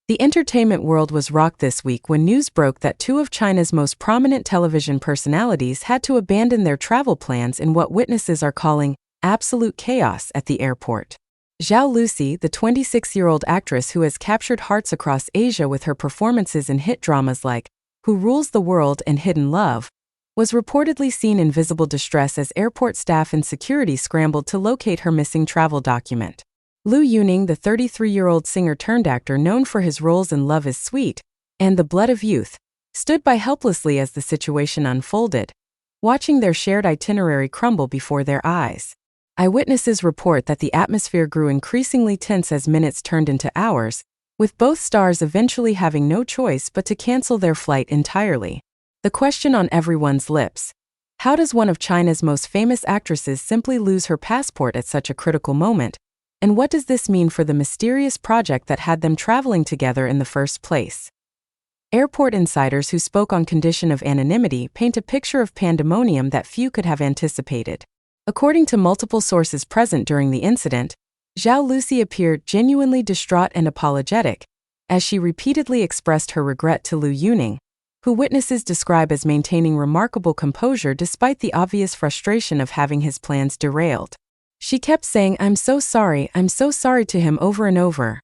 The entertainment world was rocked this week when news broke that two of China's most prominent television personalities had to abandon their travel plans in what witnesses are calling absolute chaos at the airport. Zhao Lusi, the 26-year-old actress who has captured hearts across Asia with her performances in hit dramas like Who Rules the World and Hidden Love, was reportedly seen in visible distress as airport staff and security scrambled to locate her missing travel document. Liu Yuning, the 33-year-old singer-turned-actor known for his roles in Love is Sweet and The Blood of Youth, stood by helplessly as the situation unfolded, watching their shared itinerary crumble before their eyes. Eyewitnesses report that the atmosphere grew increasingly tense as minutes turned into hours, with both stars eventually having no choice but to cancel their flight entirely. The question on everyone's lips: how does one of China's most famous actresses simply lose her passport at such a critical moment? And what does this mean for the mysterious project that had them traveling together in the first place? Airport insiders who spoke on condition of anonymity paint a picture of pandemonium that few could have anticipated. According to multiple sources present during the incident, Zhao Lusi appeared genuinely distraught and apologetic, as she repeatedly expressed her regret to Liu Yuning, who witnesses describe as maintaining remarkable composure despite the obvious frustration of having his plans derailed. She kept saying, I'm so sorry to him over and over,"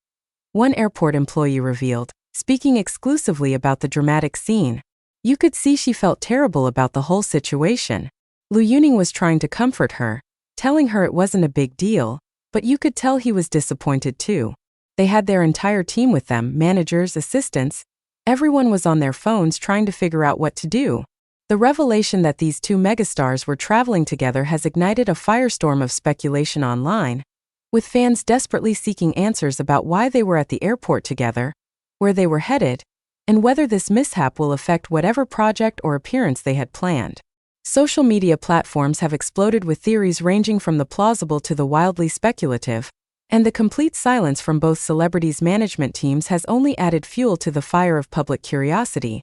one airport employee revealed, speaking exclusively about the dramatic scene. You could see she felt terrible about the whole situation. Liu Yuning was trying to comfort her, telling her it wasn't a big deal, but you could tell he was disappointed too. They had their entire team with them, managers, assistants. Everyone was on their phones trying to figure out what to do. The revelation that these two megastars were traveling together has ignited a firestorm of speculation online, with fans desperately seeking answers about why they were at the airport together, where they were headed, and whether this mishap will affect whatever project or appearance they had planned. Social media platforms have exploded with theories ranging from the plausible to the wildly speculative, and the complete silence from both celebrities' management teams has only added fuel to the fire of public curiosity.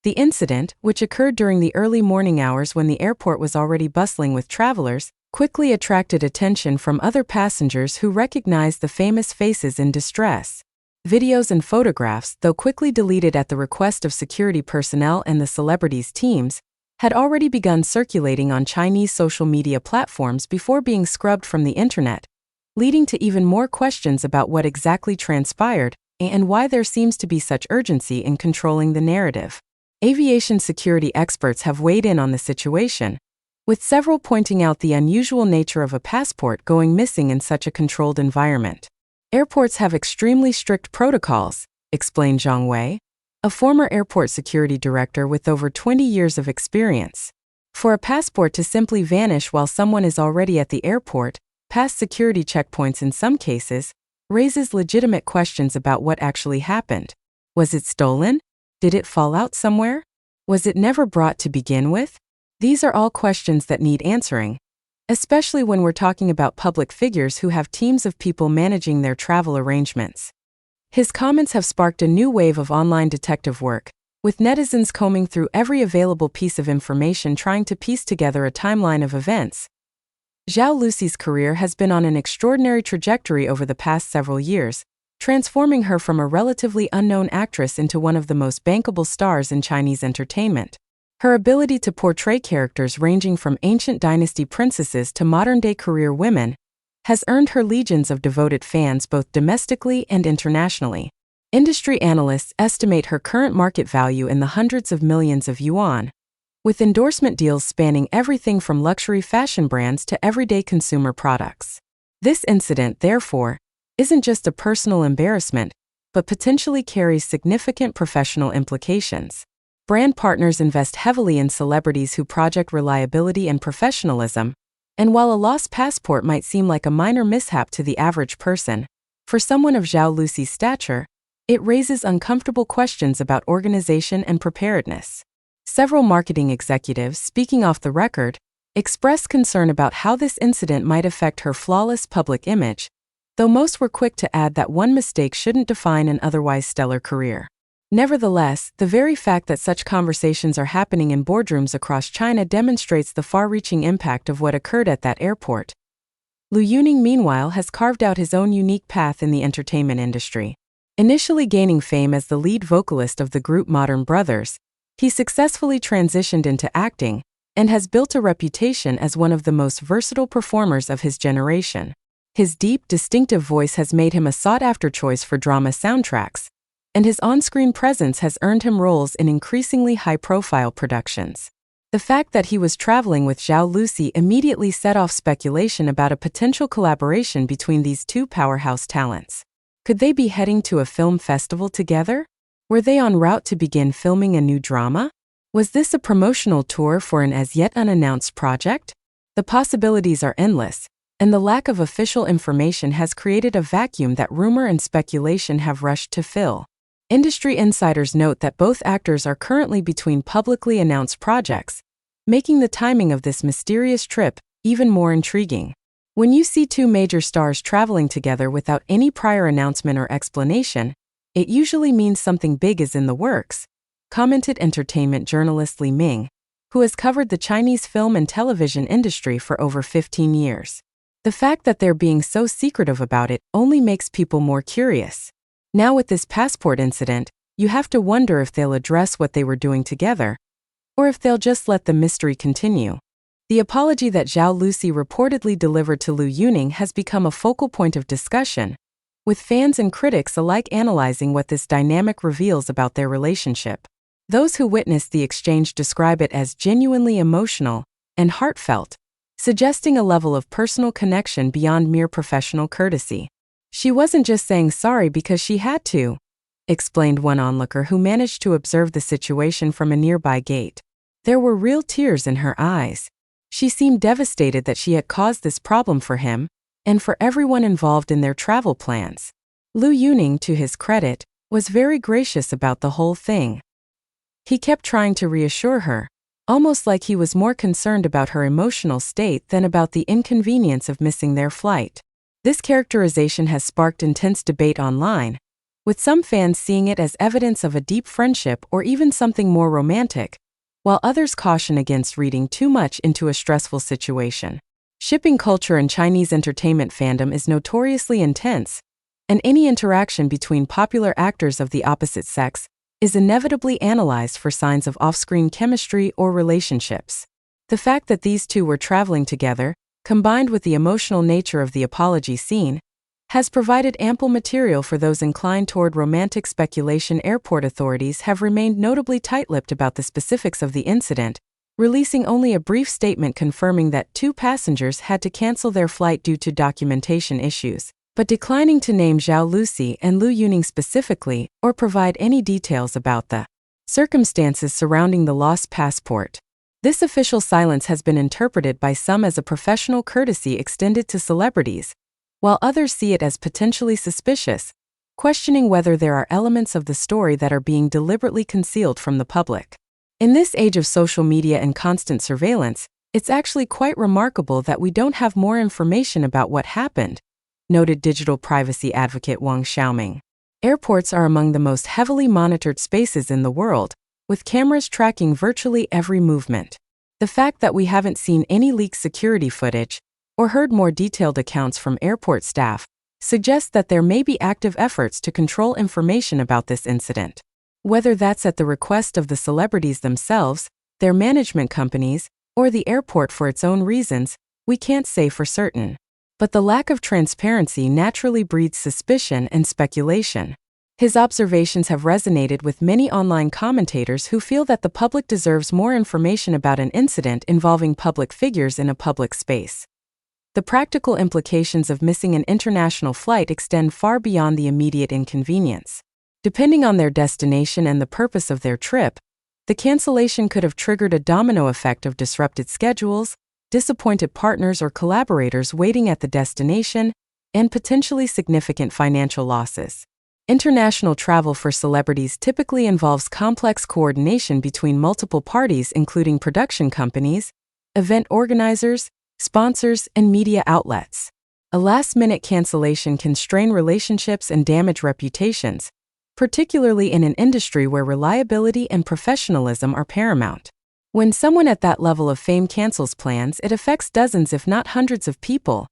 The incident, which occurred during the early morning hours when the airport was already bustling with travelers, quickly attracted attention from other passengers who recognized the famous faces in distress. Videos and photographs, though quickly deleted at the request of security personnel and the celebrities' teams, had already begun circulating on Chinese social media platforms before being scrubbed from the internet, leading to even more questions about what exactly transpired and why there seems to be such urgency in controlling the narrative. Aviation security experts have weighed in on the situation, with several pointing out the unusual nature of a passport going missing in such a controlled environment. Airports have extremely strict protocols, explained Zhang Wei, a former airport security director with over 20 years of experience. For a passport to simply vanish while someone is already at the airport, past security checkpoints in some cases, raises legitimate questions about what actually happened. Was it stolen? Did it fall out somewhere? Was it never brought to begin with? These are all questions that need answering, especially when we're talking about public figures who have teams of people managing their travel arrangements. His comments have sparked a new wave of online detective work, with netizens combing through every available piece of information trying to piece together a timeline of events. Zhao Lusi's career has been on an extraordinary trajectory over the past several years, transforming her from a relatively unknown actress into one of the most bankable stars in Chinese entertainment. Her ability to portray characters ranging from ancient dynasty princesses to modern-day career women has earned her legions of devoted fans both domestically and internationally. Industry analysts estimate her current market value in the hundreds of millions of yuan, with endorsement deals spanning everything from luxury fashion brands to everyday consumer products. This incident, therefore, isn't just a personal embarrassment, but potentially carries significant professional implications. Brand partners invest heavily in celebrities who project reliability and professionalism, and while a lost passport might seem like a minor mishap to the average person, for someone of Zhao Lusi's stature, it raises uncomfortable questions about organization and preparedness. Several marketing executives, speaking off the record, expressed concern about how this incident might affect her flawless public image, though most were quick to add that one mistake shouldn't define an otherwise stellar career. Nevertheless, the very fact that such conversations are happening in boardrooms across China demonstrates the far-reaching impact of what occurred at that airport. Liu Yuning, meanwhile, has carved out his own unique path in the entertainment industry. Initially gaining fame as the lead vocalist of the group Modern Brothers, he successfully transitioned into acting and has built a reputation as one of the most versatile performers of his generation. His deep, distinctive voice has made him a sought-after choice for drama soundtracks, and his on-screen presence has earned him roles in increasingly high-profile productions. The fact that he was traveling with Zhao Lusi immediately set off speculation about a potential collaboration between these two powerhouse talents. Could they be heading to a film festival together? Were they en route to begin filming a new drama? Was this a promotional tour for an as-yet unannounced project? The possibilities are endless, and the lack of official information has created a vacuum that rumor and speculation have rushed to fill. Industry insiders note that both actors are currently between publicly announced projects, making the timing of this mysterious trip even more intriguing. When you see two major stars traveling together without any prior announcement or explanation, it usually means something big is in the works, commented entertainment journalist Li Ming, who has covered the Chinese film and television industry for over 15 years. The fact that they're being so secretive about it only makes people more curious. Now with this passport incident, you have to wonder if they'll address what they were doing together, or if they'll just let the mystery continue. The apology that Zhao Lusi reportedly delivered to Liu Yuning has become a focal point of discussion, with fans and critics alike analyzing what this dynamic reveals about their relationship. Those who witnessed the exchange describe it as genuinely emotional and heartfelt, suggesting a level of personal connection beyond mere professional courtesy. "She wasn't just saying sorry because she had to," explained one onlooker who managed to observe the situation from a nearby gate. "There were real tears in her eyes. She seemed devastated that she had caused this problem for him and for everyone involved in their travel plans." Liu Yuning, to his credit, was very gracious about the whole thing. He kept trying to reassure her, almost like he was more concerned about her emotional state than about the inconvenience of missing their flight. This characterization has sparked intense debate online, with some fans seeing it as evidence of a deep friendship or even something more romantic, while others caution against reading too much into a stressful situation. Shipping culture in Chinese entertainment fandom is notoriously intense, and any interaction between popular actors of the opposite sex is inevitably analyzed for signs of off-screen chemistry or relationships. The fact that these two were traveling together, combined with the emotional nature of the apology scene, has provided ample material for those inclined toward romantic speculation. Airport authorities have remained notably tight-lipped about the specifics of the incident, releasing only a brief statement confirming that two passengers had to cancel their flight due to documentation issues, but declining to name Zhao Lusi and Liu Yuning specifically or provide any details about the circumstances surrounding the lost passport. This official silence has been interpreted by some as a professional courtesy extended to celebrities, while others see it as potentially suspicious, questioning whether there are elements of the story that are being deliberately concealed from the public. In this age of social media and constant surveillance, it's actually quite remarkable that we don't have more information about what happened, noted digital privacy advocate Wang Xiaoming. Airports are among the most heavily monitored spaces in the world, with cameras tracking virtually every movement. The fact that we haven't seen any leaked security footage or heard more detailed accounts from airport staff suggests that there may be active efforts to control information about this incident. Whether that's at the request of the celebrities themselves, their management companies, or the airport for its own reasons, we can't say for certain. But the lack of transparency naturally breeds suspicion and speculation. His observations have resonated with many online commentators who feel that the public deserves more information about an incident involving public figures in a public space. The practical implications of missing an international flight extend far beyond the immediate inconvenience. Depending on their destination and the purpose of their trip, the cancellation could have triggered a domino effect of disrupted schedules, disappointed partners or collaborators waiting at the destination, and potentially significant financial losses. International travel for celebrities typically involves complex coordination between multiple parties, including production companies, event organizers, sponsors, and media outlets. A last-minute cancellation can strain relationships and damage reputations, particularly in an industry where reliability and professionalism are paramount. When someone at that level of fame cancels plans, it affects dozens if not hundreds of people,